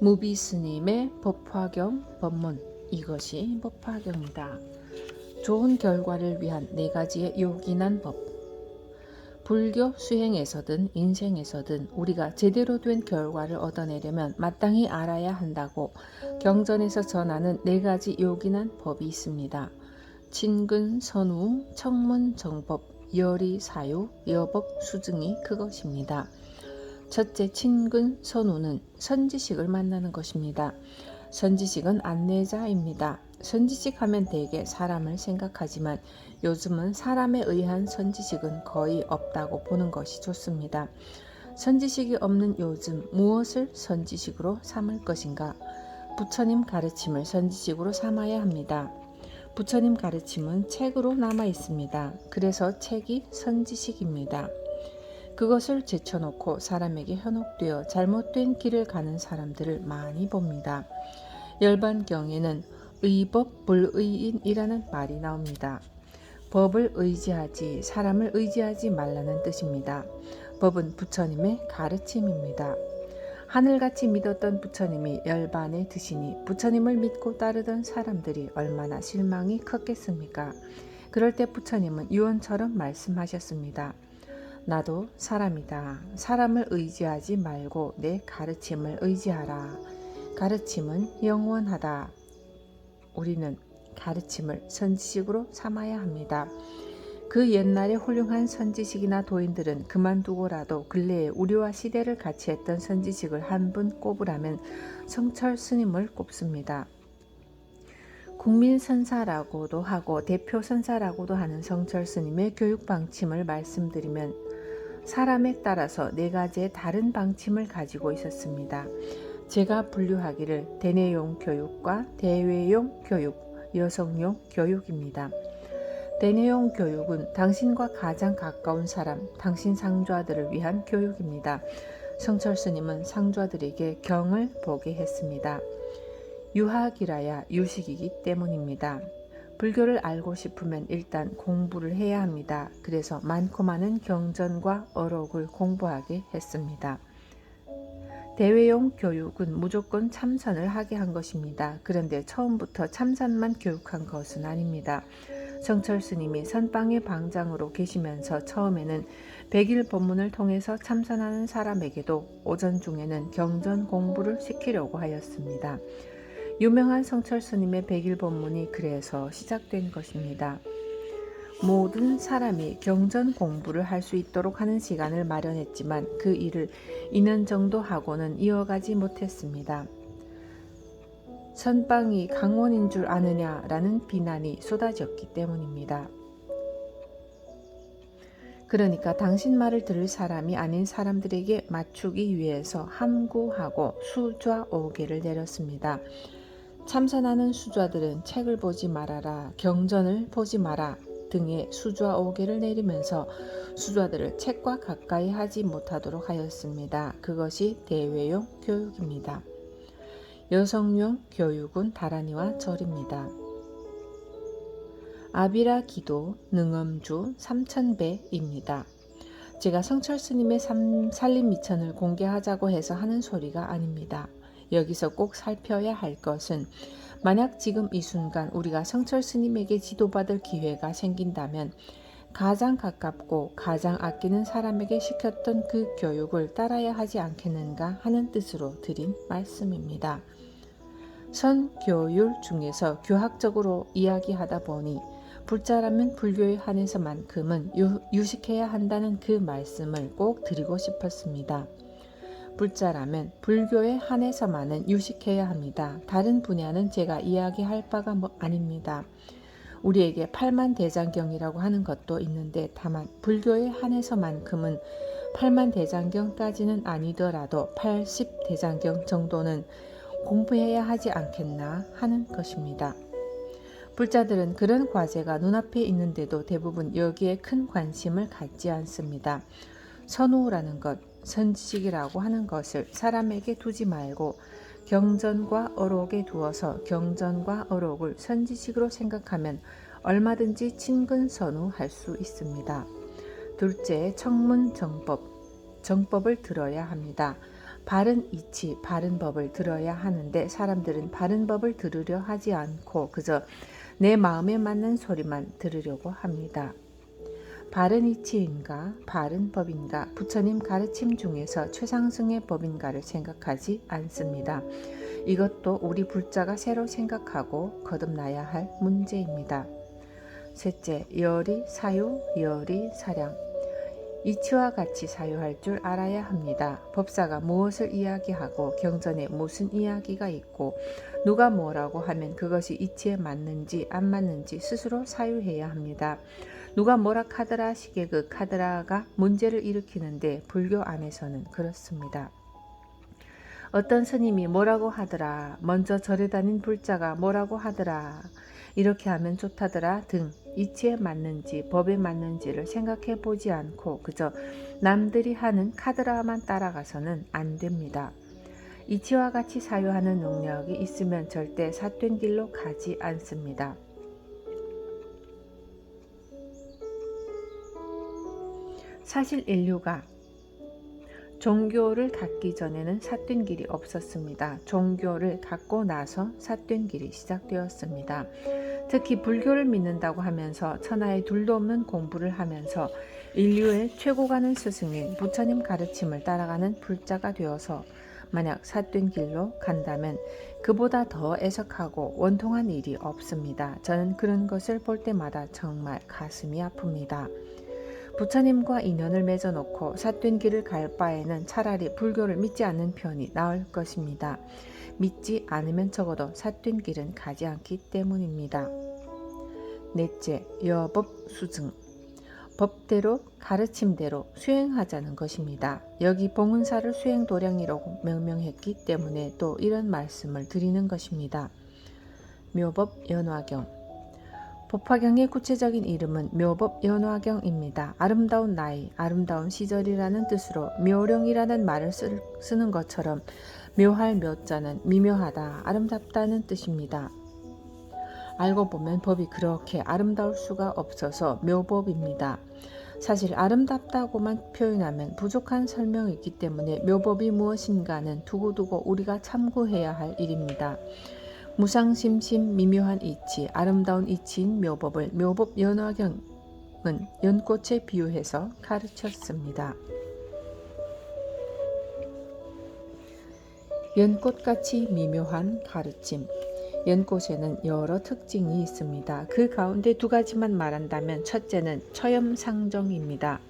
무비스님의 법화경 법문. 이것이 법화경이다. 좋은 결과를 위한 4가지의 요긴한 법. 불교 수행에서든 인생에서든 우리가 제대로 된 결과를 얻어내려면 마땅히 알아야 한다고 경전에서 전하는 4가지 요긴한 법이 있습니다. 친근, 선우, 청문, 정법, 열의, 사유, 여법, 수증이 그것입니다. 첫째, 친근, 선우는 선지식을 만나는 것입니다. 선지식은 안내자입니다. 선지식 하면 대개 사람을 생각하지만 요즘은 사람에 의한 선지식은 거의 없다고 보는 것이 좋습니다. 선지식이 없는 요즘 무엇을 선지식으로 삼을 것인가? 부처님 가르침을 선지식으로 삼아야 합니다. 부처님 가르침은 책으로 남아 있습니다. 그래서 책이 선지식입니다. 그것을 제쳐놓고 사람에게 현혹되어 잘못된 길을 가는 사람들을 많이 봅니다. 열반경에는 의법 불의인이라는 말이 나옵니다. 법을 의지하지 사람을 의지하지 말라는 뜻입니다. 법은 부처님의 가르침입니다. 하늘같이 믿었던 부처님이 열반에 드시니 부처님을 믿고 따르던 사람들이 얼마나 실망이 컸겠습니까? 그럴 때 부처님은 유언처럼 말씀하셨습니다. 나도 사람이다. 사람을 의지하지 말고 내 가르침을 의지하라. 가르침은 영원하다. 우리는 가르침을 선지식으로 삼아야 합니다. 그 옛날에 훌륭한 선지식이나 도인들은 그만두고라도 근래에 우리와 시대를 같이 했던 선지식을 한 분 꼽으라면 성철 스님을 꼽습니다. 국민선사라고도 하고 대표선사라고도 하는 성철 스님의 교육 방침을 말씀드리면 사람에 따라서 4가지의 다른 방침을 가지고 있었습니다. 제가 분류하기를 대내용 교육과 대외용 교육, 여성용 교육입니다. 대내용 교육은 당신과 가장 가까운 사람, 당신 상좌들을 위한 교육입니다. 성철 스님은 상좌들에게 경을 보게 했습니다. 유학이라야 유식이기 때문입니다. 불교를 알고 싶으면 일단 공부를 해야 합니다. 그래서 많고 많은 경전과 어록을 공부하게 했습니다. 대외용 교육은 무조건 참선을 하게 한 것입니다. 그런데 처음부터 참선만 교육한 것은 아닙니다. 성철 스님이 선방의 방장으로 계시면서 처음에는 100일 법문을 통해서 참선하는 사람에게도 오전 중에는 경전 공부를 시키려고 하였습니다. 유명한 성철 스님의 100일 법문이 그래서 시작된 것입니다. 모든 사람이 경전 공부를 할 수 있도록 하는 시간을 마련했지만 그 일을 2년 정도 하고는 이어가지 못했습니다. 선방이 강원인 줄 아느냐라는 비난이 쏟아졌기 때문입니다. 그러니까 당신 말을 들을 사람이 아닌 사람들에게 맞추기 위해서 함구하고 수좌오계를 내렸습니다. 참선하는 수좌들은 책을 보지 말아라, 경전을 보지 마라 등의 수좌오계를 내리면서 수좌들을 책과 가까이 하지 못하도록 하였습니다. 그것이 대외용 교육입니다. 여성용 교육은 다라니와 절입니다. 아비라 기도, 능엄주, 삼천배입니다. 제가 성철 스님의 살림미천을 공개하자고 해서 하는 소리가 아닙니다. 여기서 꼭 살펴야 할 것은 만약 지금 이 순간 우리가 성철 스님에게 지도받을 기회가 생긴다면 가장 가깝고 가장 아끼는 사람에게 시켰던 그 교육을 따라야 하지 않겠는가 하는 뜻으로 드린 말씀입니다. 선교율 중에서 교학적으로 이야기하다 보니 불자라면 불교에 한해서만큼은 유식해야 한다는 그 말씀을 꼭 드리고 싶었습니다. 불자라면 불교에 한해서만은 유식해야 합니다. 다른 분야는 제가 이야기할 바가 아닙니다. 우리에게 팔만대장경이라고 하는 것도 있는데 다만 불교에 한해서만큼은 팔만대장경까지는 아니더라도 80대장경 정도는 공부해야 하지 않겠나 하는 것입니다. 불자들은 그런 과제가 눈앞에 있는데도 대부분 여기에 큰 관심을 갖지 않습니다. 선우라는 것, 선지식이라고 하는 것을 사람에게 두지 말고 경전과 어록에 두어서 경전과 어록을 선지식으로 생각하면 얼마든지 친근선우할 수 있습니다. 둘째, 청문 정법. 정법을 들어야 합니다. 바른 이치, 바른 법을 들어야 하는데 사람들은 바른 법을 들으려 하지 않고 그저 내 마음에 맞는 소리만 들으려고 합니다. 바른 이치인가, 바른 법인가, 부처님 가르침 중에서 최상승의 법인가를 생각하지 않습니다. 이것도 우리 불자가 새로 생각하고 거듭나야 할 문제입니다. 셋째, 열이 사유, 열이 사량. 이치와 같이 사유할 줄 알아야 합니다. 법사가 무엇을 이야기하고 경전에 무슨 이야기가 있고 누가 뭐라고 하면 그것이 이치에 맞는지 안 맞는지 스스로 사유해야 합니다. 누가 뭐라 카더라 식의 그 카더라가 문제를 일으키는데 불교 안에서는 그렇습니다. 어떤 스님이 뭐라고 하더라, 먼저 절에 다닌 불자가 뭐라고 하더라, 이렇게 하면 좋다더라 등 이치에 맞는지 법에 맞는지를 생각해 보지 않고 그저 남들이 하는 카드라만 따라가서는 안 됩니다. 이치와 같이 사유하는 능력이 있으면 절대 삿된 길로 가지 않습니다. 사실 인류가 종교를 갖기 전에는 삿된 길이 없었습니다. 종교를 갖고 나서 삿된 길이 시작되었습니다. 특히 불교를 믿는다고 하면서 천하에 둘도 없는 공부를 하면서 인류의 최고가는 스승인 부처님 가르침을 따라가는 불자가 되어서 만약 삿된 길로 간다면 그보다 더 애석하고 원통한 일이 없습니다. 저는 그런 것을 볼 때마다 정말 가슴이 아픕니다. 부처님과 인연을 맺어놓고 삿된 길을 갈 바에는 차라리 불교를 믿지 않는 편이 나을 것입니다. 믿지 않으면 적어도 삿된 길은 가지 않기 때문입니다. 넷째, 여법 수증. 법대로 가르침대로 수행하자는 것입니다. 여기 봉은사를 수행도량이라고 명명했기 때문에 또 이런 말씀을 드리는 것입니다. 묘법 연화경. 법화경의 구체적인 이름은 묘법 연화경입니다. 아름다운 나이, 아름다운 시절이라는 뜻으로 묘령이라는 말을 쓰는 것처럼 묘할 묘자는 미묘하다, 아름답다는 뜻입니다. 알고 보면 법이 그렇게 아름다울 수가 없어서 묘법입니다. 사실 아름답다고만 표현하면 부족한 설명이기 때문에 묘법이 무엇인가는 두고두고 우리가 참고해야 할 일입니다. 무상심심 미묘한 이치, 아름다운 이치인 묘법을 묘법 연화경은 연꽃에 비유해서 가르쳤습니다. 연꽃같이 미묘한 가르침. 연꽃에는 여러 특징이 있습니다. 그 가운데 두 가지만 말한다면 첫째는 처염상정입니다.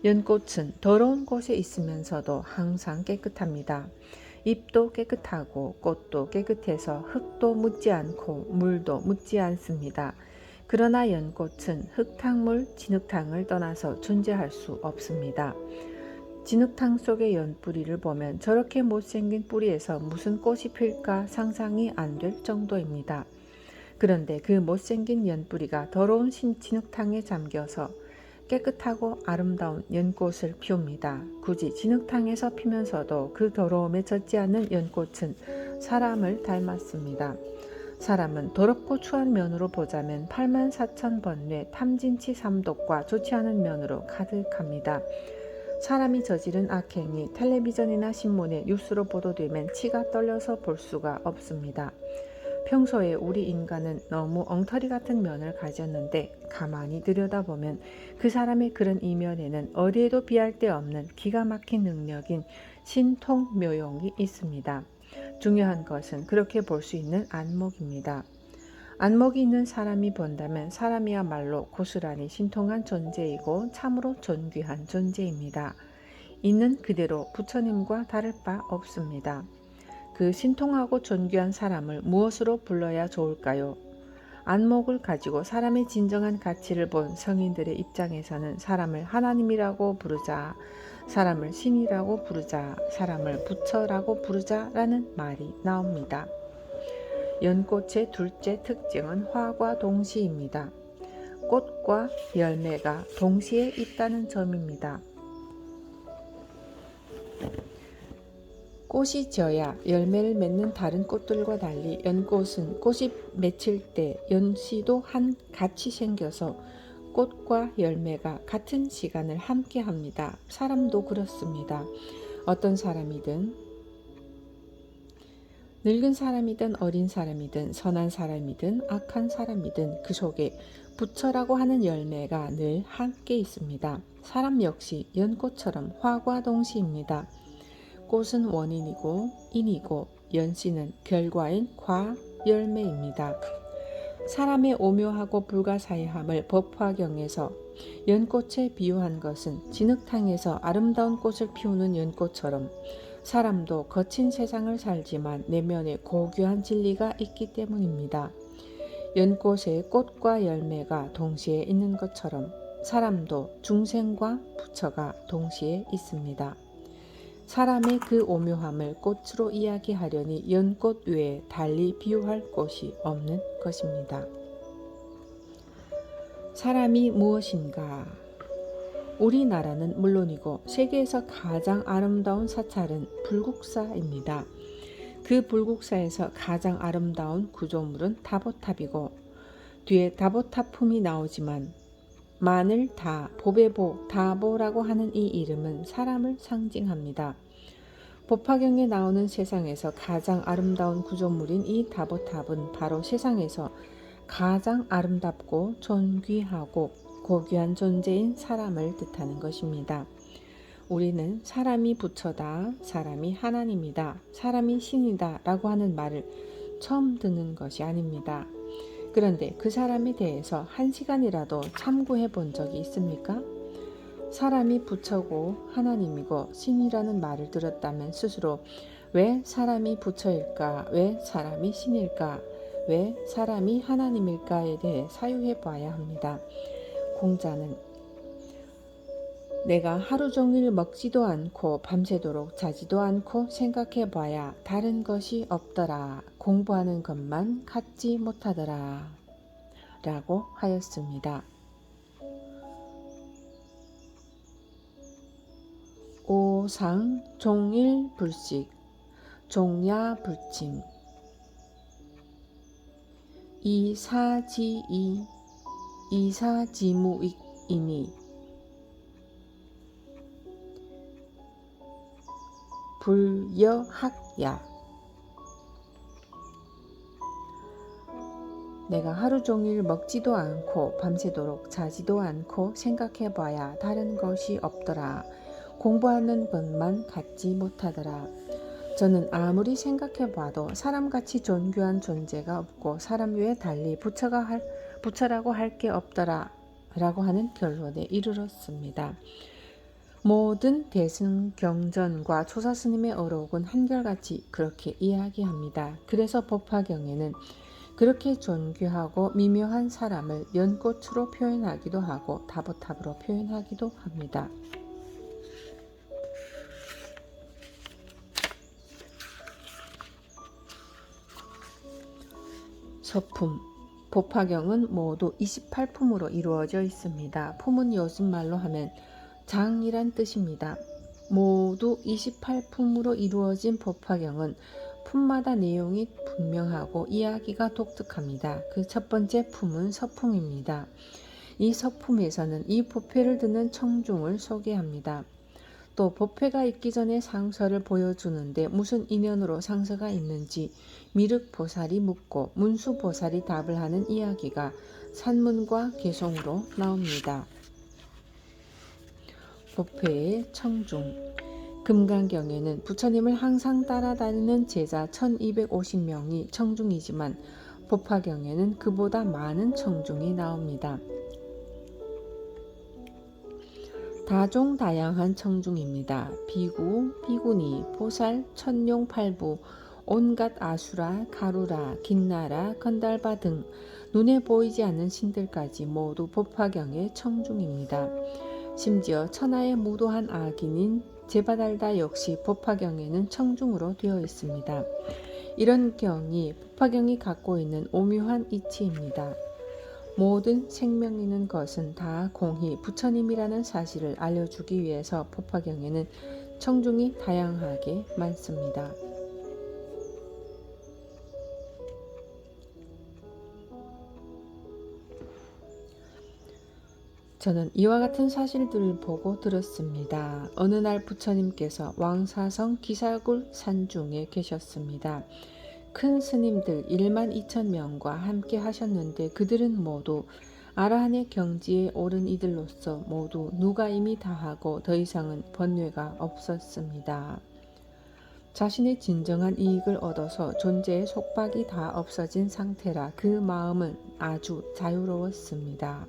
연꽃은 더러운 곳에 있으면서도 항상 깨끗합니다. 잎도 깨끗하고 꽃도 깨끗해서 흙도 묻지 않고 물도 묻지 않습니다. 그러나 연꽃은 흙탕물, 진흙탕을 떠나서 존재할 수 없습니다. 진흙탕 속의 연뿌리를 보면 저렇게 못생긴 뿌리에서 무슨 꽃이 필까 상상이 안 될 정도입니다. 그런데 그 못생긴 연뿌리가 더러운 진흙탕에 잠겨서 깨끗하고 아름다운 연꽃을 피웁니다. 굳이 진흙탕에서 피면서도 그 더러움에 젖지 않는 연꽃은 사람을 닮았습니다. 사람은 더럽고 추한 면으로 보자면 84,000번뇌 탐진치 삼독과 좋지 않은 면으로 가득합니다. 사람이 저지른 악행이 텔레비전이나 신문에 뉴스로 보도되면 치가 떨려서 볼 수가 없습니다. 평소에 우리 인간은 너무 엉터리 같은 면을 가졌는데 가만히 들여다보면 그 사람의 그런 이면에는 어디에도 비할 데 없는 기가 막힌 능력인 신통묘용이 있습니다. 중요한 것은 그렇게 볼 수 있는 안목입니다. 안목이 있는 사람이 본다면 사람이야말로 고스란히 신통한 존재이고 참으로 존귀한 존재입니다. 있는 그대로 부처님과 다를 바 없습니다. 그 신통하고 존귀한 사람을 무엇으로 불러야 좋을까요? 안목을 가지고 사람의 진정한 가치를 본 성인들의 입장에서는 사람을 하나님이라고 부르자, 사람을 신이라고 부르자, 사람을 부처라고 부르자라는 말이 나옵니다. 연꽃의 둘째 특징은 화과 동시입니다. 꽃과 열매가 동시에 있다는 점입니다. 꽃이 져야 열매를 맺는 다른 꽃들과 달리 연꽃은 꽃이 맺힐 때 연씨도 같이 생겨서 꽃과 열매가 같은 시간을 함께 합니다. 사람도 그렇습니다. 어떤 사람이든 늙은 사람이든 어린 사람이든 선한 사람이든 악한 사람이든 그 속에 부처라고 하는 열매가 늘 함께 있습니다. 사람 역시 연꽃처럼 화과 동시입니다. 꽃은 원인이고 인이고 연씨는 결과인 과 열매입니다. 사람의 오묘하고 불가사의함을 법화경에서 연꽃에 비유한 것은 진흙탕에서 아름다운 꽃을 피우는 연꽃처럼 사람도 거친 세상을 살지만 내면에 고귀한 진리가 있기 때문입니다. 연꽃에 꽃과 열매가 동시에 있는 것처럼 사람도 중생과 부처가 동시에 있습니다. 사람의 그 오묘함을 꽃으로 이야기하려니 연꽃 외에 달리 비유할 곳이 없는 것입니다. 사람이 무엇인가? 우리나라는 물론이고 세계에서 가장 아름다운 사찰은 불국사입니다. 그 불국사에서 가장 아름다운 구조물은 다보탑이고 뒤에 다보탑품이 나오지만 만을 다, 보배보, 다보라고 하는 이 이름은 사람을 상징합니다. 법화경에 나오는 세상에서 가장 아름다운 구조물인 이 다보탑은 바로 세상에서 가장 아름답고 존귀하고 고귀한 존재인 사람을 뜻하는 것입니다. 우리는 사람이 부처다, 사람이 하나님이다, 사람이 신이다 라고 하는 말을 처음 듣는 것이 아닙니다. 그런데 그 사람에 대해서 한 시간이라도 참고해 본 적이 있습니까? 사람이 부처고 하나님이고 신이라는 말을 들었다면 스스로 왜 사람이 부처일까? 왜 사람이 신일까? 왜 사람이 하나님일까에 대해 사유해 봐야 합니다. 공자는 내가 하루 종일 먹지도 않고 밤새도록 자지도 않고 생각해 봐야 다른 것이 없더라. 공부하는 것만 갖지 못하더라. 라고 하였습니다. 오상 종일 불식 종야 불침 이사지이 이사지무이니 불여학야. 내가 하루 종일 먹지도 않고 밤새도록 자지도 않고 생각해 봐야 다른 것이 없더라. 공부하는 것만 갖지 못하더라. 저는 아무리 생각해 봐도 사람같이 존귀한 존재가 없고 사람 외에 달리 부처라고 할 게 없더라 라고 하는 결론에 이르렀습니다. 모든 대승경전과 조사스님의 어록은 한결같이 그렇게 이야기합니다. 그래서 법화경에는 그렇게 존귀하고 미묘한 사람을 연꽃으로 표현하기도 하고 다보탑으로 표현하기도 합니다. 서품 법화경은 모두 28품으로 이루어져 있습니다. 품은 요즘 말로 하면 장이란 뜻입니다. 모두 28품으로 이루어진 법화경은 품마다 내용이 분명하고 이야기가 독특합니다. 그 첫 번째 품은 서품입니다. 이 서품에서는 이 법회를 듣는 청중을 소개합니다. 또 법회가 있기 전에 상서를 보여주는데 무슨 인연으로 상서가 있는지 미륵보살이 묻고 문수보살이 답을 하는 이야기가 산문과 개송으로 나옵니다. 법회의 청중 금강경에는 부처님을 항상 따라다니는 제자 1250명이 청중이지만 법화경에는 그보다 많은 청중이 나옵니다. 다종다양한 청중입니다. 비구, 비구니, 보살, 천룡, 팔부, 온갖 아수라, 가루라, 긴나라, 건달바 등 눈에 보이지 않는 신들까지 모두 법화경의 청중입니다. 심지어 천하의 무도한 악인인 제바달다 역시 법화경에는 청중으로 되어 있습니다. 이런 경이 법화경이 갖고 있는 오묘한 이치입니다. 모든 생명 있는 것은 다 공히 부처님이라는 사실을 알려주기 위해서 법화경에는 청중이 다양하게 많습니다. 저는 이와 같은 사실들을 보고 들었습니다. 어느 날 부처님께서 왕사성 기사굴 산중에 계셨습니다. 큰 스님들 1만 2천 명과 함께 하셨는데 그들은 모두 아라한의 경지에 오른 이들로서 모두 누가 이미 다하고 더 이상은 번뇌가 없었습니다. 자신의 진정한 이익을 얻어서 존재의 속박이 다 없어진 상태라 그 마음은 아주 자유로웠습니다.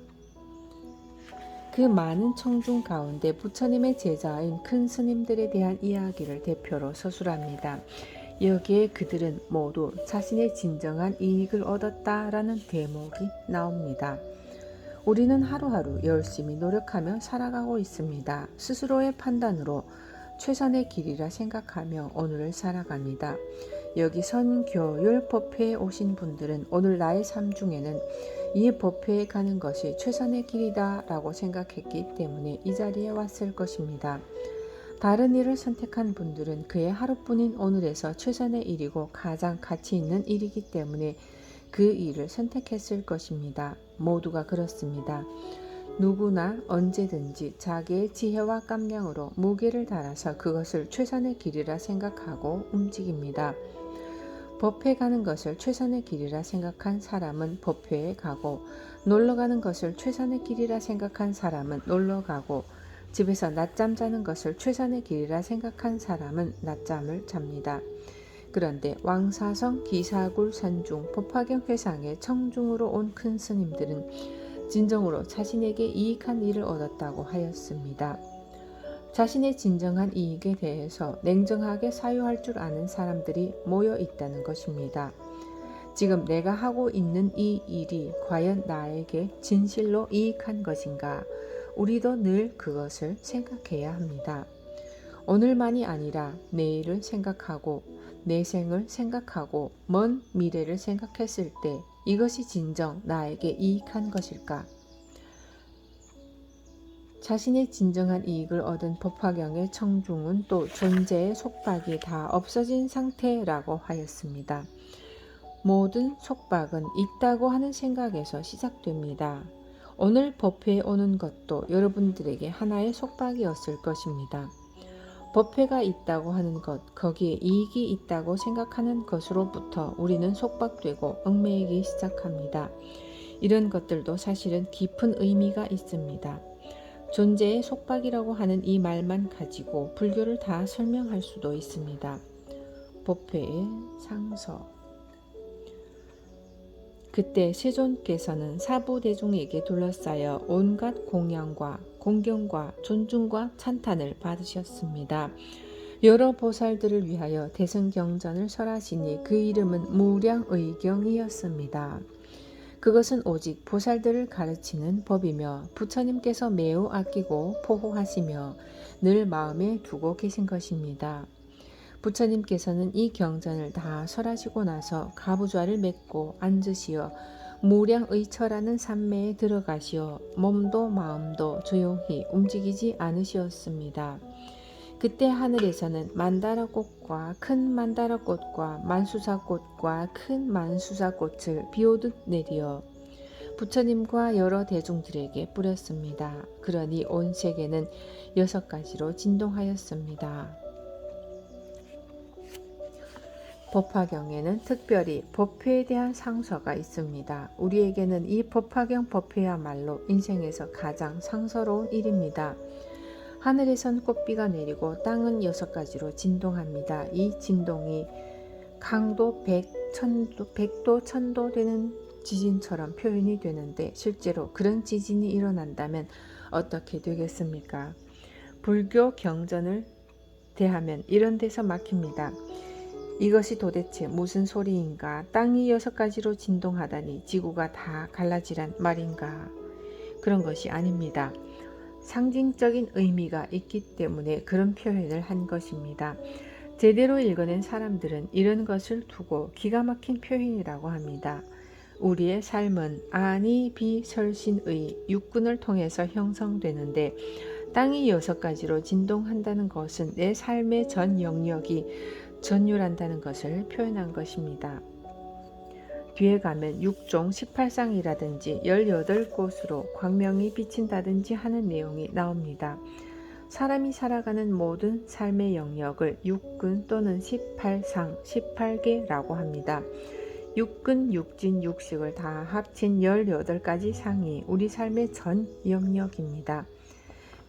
그 많은 청중 가운데 부처님의 제자인 큰 스님들에 대한 이야기를 대표로 서술합니다. 여기에 그들은 모두 자신의 진정한 이익을 얻었다라는 대목이 나옵니다. 우리는 하루하루 열심히 노력하며 살아가고 있습니다. 스스로의 판단으로 최선의 길이라 생각하며 오늘을 살아갑니다. 여기 선교율 법회에 오신 분들은 오늘 나의 삶 중에는 이 법회에 가는 것이 최선의 길이다 라고 생각했기 때문에 이 자리에 왔을 것입니다. 다른 일을 선택한 분들은 그의 하루뿐인 오늘에서 최선의 일이고 가장 가치 있는 일이기 때문에 그 일을 선택했을 것입니다. 모두가 그렇습니다. 누구나 언제든지 자기의 지혜와 깜냥으로 무게를 달아서 그것을 최선의 길이라 생각하고 움직입니다. 법회 가는 것을 최선의 길이라 생각한 사람은 법회에 가고, 놀러 가는 것을 최선의 길이라 생각한 사람은 놀러 가고, 집에서 낮잠 자는 것을 최선의 길이라 생각한 사람은 낮잠을 잡니다. 그런데 왕사성 기사굴 산중 법화경 회상에 청중으로 온 큰 스님들은 진정으로 자신에게 이익한 일을 얻었다고 하였습니다. 자신의 진정한 이익에 대해서 냉정하게 사유할 줄 아는 사람들이 모여 있다는 것입니다. 지금 내가 하고 있는 이 일이 과연 나에게 진실로 이익한 것인가? 우리도 늘 그것을 생각해야 합니다. 오늘만이 아니라 내일을 생각하고 내 생을 생각하고 먼 미래를 생각했을 때 이것이 진정 나에게 이익한 것일까? 자신의 진정한 이익을 얻은 법화경의 청중은 또 존재의 속박이 다 없어진 상태라고 하였습니다. 모든 속박은 있다고 하는 생각에서 시작됩니다. 오늘 법회에 오는 것도 여러분들에게 하나의 속박이었을 것입니다. 법회가 있다고 하는 것, 거기에 이익이 있다고 생각하는 것으로부터 우리는 속박되고 얽매이기 시작합니다. 이런 것들도 사실은 깊은 의미가 있습니다. 존재의 속박이라고 하는 이 말만 가지고 불교를 다 설명할 수도 있습니다. 법회의 상서. 그때 세존께서는 사부대중에게 둘러싸여 온갖 공양과 공경과 존중과 찬탄을 받으셨습니다. 여러 보살들을 위하여 대승경전을 설하시니 그 이름은 무량의경이었습니다. 그것은 오직 보살들을 가르치는 법이며 부처님께서 매우 아끼고 포호하시며 늘 마음에 두고 계신 것입니다. 부처님께서는 이 경전을 다 설하시고 나서 가부좌를 맺고 앉으시어 무량의처라는 산매에 들어가시어 몸도 마음도 조용히 움직이지 않으시었습니다. 그때 하늘에서는 만다라꽃과 큰 만다라꽃과 만수사꽃과 큰 만수사꽃을 비오듯 내리어 부처님과 여러 대중들에게 뿌렸습니다. 그러니 온 세계는 6가지로 진동하였습니다. 법화경에는 특별히 법회에 대한 상서가 있습니다. 우리에게는 이 법화경 법회야말로 인생에서 가장 상서로운 일입니다. 하늘에선 꽃비가 내리고 땅은 6가지로 진동합니다. 이 진동이 강도 100도 1000도 되는 지진처럼 표현이 되는데 실제로 그런 지진이 일어난다면 어떻게 되겠습니까? 불교 경전을 대하면 이런 데서 막힙니다. 이것이 도대체 무슨 소리인가? 땅이 6가지로 진동하다니 지구가 다 갈라지란 말인가? 그런 것이 아닙니다. 상징적인 의미가 있기 때문에 그런 표현을 한 것입니다. 제대로 읽어낸 사람들은 이런 것을 두고 기가 막힌 표현이라고 합니다. 우리의 삶은 아니 비설신의 육군을 통해서 형성되는데 땅이 6가지로 진동한다는 것은 내 삶의 전 영역이 전율한다는 것을 표현한 것입니다. 뒤에 가면 6종 18상이라든지 18곳으로 광명이 비친다든지 하는 내용이 나옵니다. 사람이 살아가는 모든 삶의 영역을 6근 또는 18상, 18개라고 합니다. 6근, 육진, 육식을 다 합친 18가지 상이 우리 삶의 전 영역입니다.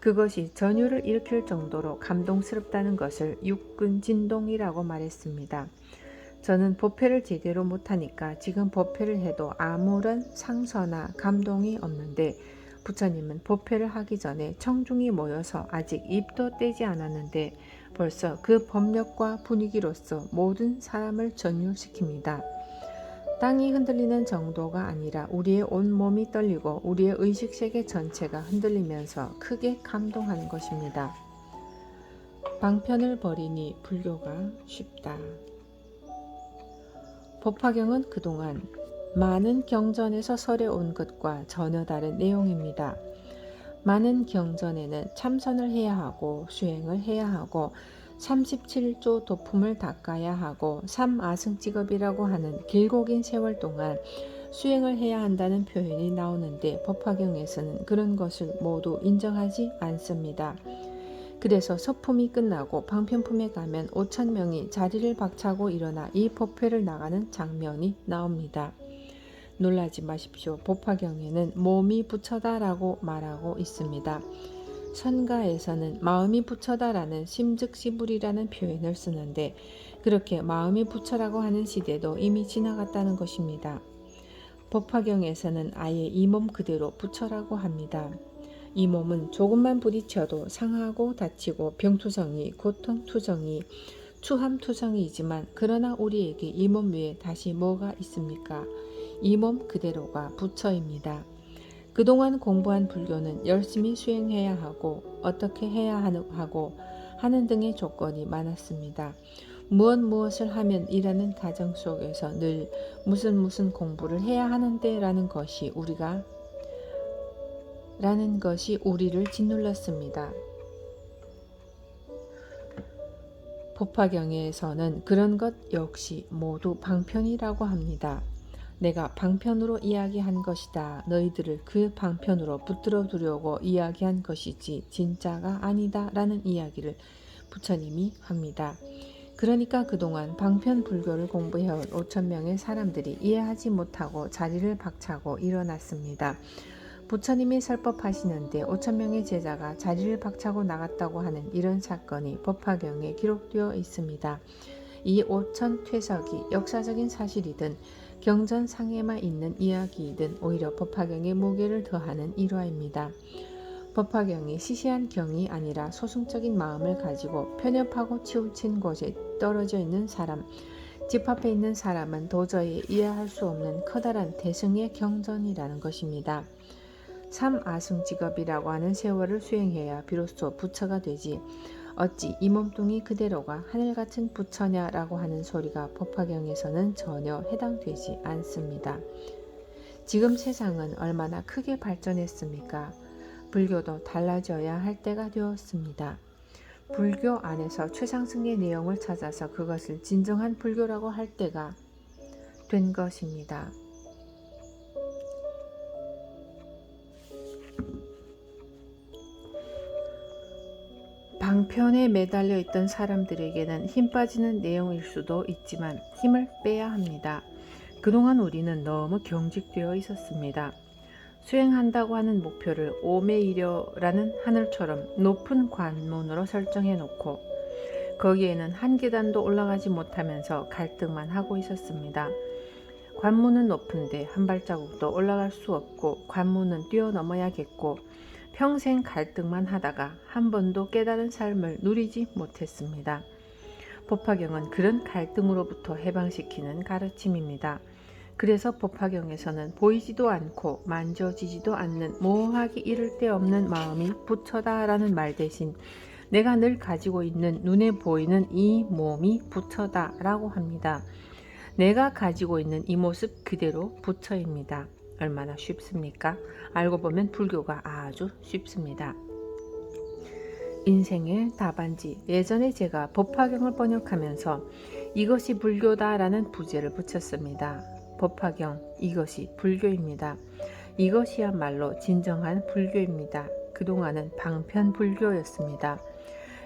그것이 전율을 일으킬 정도로 감동스럽다는 것을 육근진동이라고 말했습니다. 저는 법회를 제대로 못하니까 지금 법회를 해도 아무런 상처나 감동이 없는데 부처님은 법회를 하기 전에 청중이 모여서 아직 입도 떼지 않았는데 벌써 그 법력과 분위기로서 모든 사람을 전율시킵니다. 땅이 흔들리는 정도가 아니라 우리의 온몸이 떨리고 우리의 의식세계 전체가 흔들리면서 크게 감동하는 것입니다. 방편을 버리니 불교가 쉽다. 법화경은 그동안 많은 경전에서 설해온 것과 전혀 다른 내용입니다. 많은 경전에는 참선을 해야 하고 수행을 해야 하고 37조 도품을 닦아야 하고 삼아승직업이라고 하는 길고 긴 세월 동안 수행을 해야 한다는 표현이 나오는데 법화경에서는 그런 것을 모두 인정하지 않습니다. 그래서 서품이 끝나고 방편품에 가면 5,000명이 자리를 박차고 일어나 이 법회를 나가는 장면이 나옵니다. 놀라지 마십시오. 법화경에는 몸이 부처다라고 말하고 있습니다. 선가에서는 마음이 부처다라는 심즉시불이라는 표현을 쓰는데 그렇게 마음이 부처라고 하는 시대도 이미 지나갔다는 것입니다. 법화경에서는 아예 이 몸 그대로 부처라고 합니다. 이 몸은 조금만 부딪혀도 상하고 다치고 병투성이, 고통투성이, 추함투성이지만 그러나 우리에게 이 몸 외에 다시 뭐가 있습니까? 이 몸 그대로가 부처입니다. 그동안 공부한 불교는 열심히 수행해야 하고 어떻게 해야 하고 하는 등의 조건이 많았습니다. 무엇을 하면 이라는 가정 속에서 늘 무슨 공부를 해야 하는데 라는 것이 우리를 짓눌렀습니다. 법화경에서는 그런 것 역시 모두 방편이라고 합니다. 내가 방편으로 이야기한 것이다. 너희들을 그 방편으로 붙들어 두려고 이야기한 것이지 진짜가 아니다 라는 이야기를 부처님이 합니다. 그러니까 그동안 방편 불교를 공부해온 5,000명의 사람들이 이해하지 못하고 자리를 박차고 일어났습니다. 부처님이 설법하시는데 5,000명의 제자가 자리를 박차고 나갔다고 하는 이런 사건이 법화경에 기록되어 있습니다. 이 5,000퇴석이 역사적인 사실이든 경전상에만 있는 이야기이든 오히려 법화경의 무게를 더하는 일화입니다. 법화경이 시시한 경이 아니라 소승적인 마음을 가지고 편협하고 치우친 곳에 떨어져 있는 사람, 집 앞에 있는 사람은 도저히 이해할 수 없는 커다란 대승의 경전이라는 것입니다. 삼아승직업이라고 하는 세월을 수행해야 비로소 부처가 되지 어찌 이 몸뚱이 그대로가 하늘같은 부처냐라고 하는 소리가 법화경에서는 전혀 해당되지 않습니다. 지금 세상은 얼마나 크게 발전했습니까? 불교도 달라져야 할 때가 되었습니다. 불교 안에서 최상승의 내용을 찾아서 그것을 진정한 불교라고 할 때가 된 것입니다. 방편에 매달려 있던 사람들에게는 힘 빠지는 내용일 수도 있지만 힘을 빼야 합니다. 그동안 우리는 너무 경직되어 있었습니다. 수행한다고 하는 목표를 오매이려라는 하늘처럼 높은 관문으로 설정해 놓고 거기에는 한 계단도 올라가지 못하면서 갈등만 하고 있었습니다. 관문은 높은데 한 발자국도 올라갈 수 없고 관문은 뛰어넘어야겠고 평생 갈등만 하다가 한 번도 깨달은 삶을 누리지 못했습니다. 법화경은 그런 갈등으로부터 해방시키는 가르침입니다. 그래서 법화경에서는 보이지도 않고 만져지지도 않는 모호하기 이를 데 없는 마음이 부처다라는 말 대신 내가 늘 가지고 있는 눈에 보이는 이 몸이 부처다라고 합니다. 내가 가지고 있는 이 모습 그대로 부처입니다. 얼마나 쉽습니까? 알고 보면 불교가 아주 쉽습니다. 인생의 답안지. 예전에 제가 법화경을 번역하면서 이것이 불교다라는 부제를 붙였습니다. 법화경, 이것이 불교입니다. 이것이야말로 진정한 불교입니다. 그동안은 방편불교였습니다.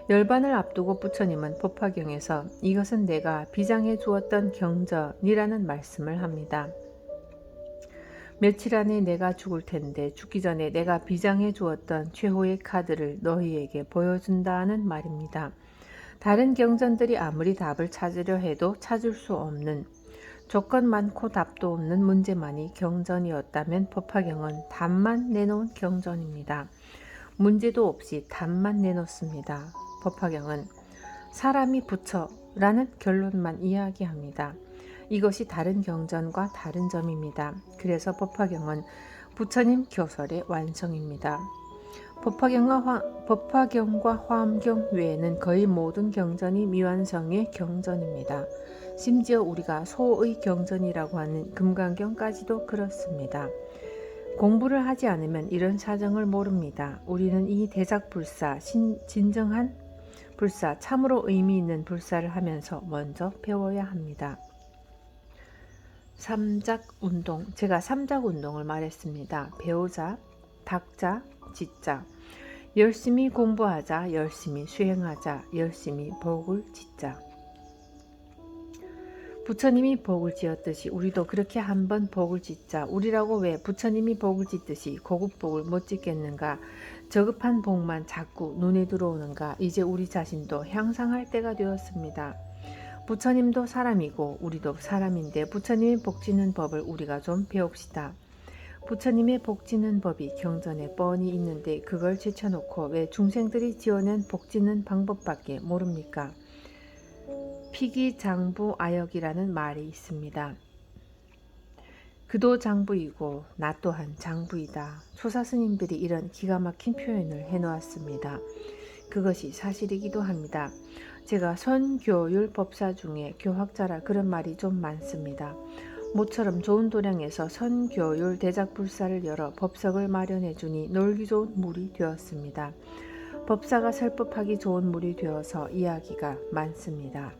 열반을 앞두고 부처님은 법화경에서 이것은 내가 비장해 주었던 경전이라는 말씀을 합니다. 며칠 안에 내가 죽을 텐데 죽기 전에 내가 비장해 주었던 최후의 카드를 너희에게 보여준다는 말입니다. 다른 경전들이 아무리 답을 찾으려 해도 찾을 수 없는, 조건 많고 답도 없는 문제만이 경전이었다면 법화경은 답만 내놓은 경전입니다. 문제도 없이 답만 내놓습니다. 법화경은 사람이 부처라는 결론만 이야기합니다. 이것이 다른 경전과 다른 점입니다. 그래서 법화경은 부처님 교설의 완성입니다. 법화경과 화엄경 외에는 거의 모든 경전이 미완성의 경전입니다. 심지어 우리가 소의 경전이라고 하는 금강경까지도 그렇습니다. 공부를 하지 않으면 이런 사정을 모릅니다. 우리는 이 대작불사, 진정한 불사, 참으로 의미 있는 불사를 하면서 먼저 배워야 합니다. 삼작운동, 제가 삼작운동을 말했습니다. 배우자, 닦자, 짓자, 열심히 공부하자, 열심히 수행하자, 열심히 복을 짓자. 부처님이 복을 지었듯이 우리도 그렇게 한번 복을 짓자. 우리라고 왜 부처님이 복을 짓듯이 고급 복을 못 짓겠는가? 저급한 복만 자꾸 눈에 들어오는가? 이제 우리 자신도 향상할 때가 되었습니다. 부처님도 사람이고 우리도 사람인데 부처님이 복지는 법을 우리가 좀 배웁시다. 부처님의 복지는 법이 경전에 뻔히 있는데 그걸 제쳐놓고 왜 중생들이 지어낸 복지는 방법밖에 모릅니까? 피기장부아역이라는 말이 있습니다. 그도 장부이고 나 또한 장부이다. 소사스님들이 이런 기가 막힌 표현을 해놓았습니다. 그것이 사실이기도 합니다. 제가 선교율 법사 중에 교학자라 그런 말이 좀 많습니다. 모처럼 좋은 도량에서 선교율 대작불사를 열어 법석을 마련해 주니 놀기 좋은 물이 되었습니다. 법사가 설법하기 좋은 물이 되어서 이야기가 많습니다.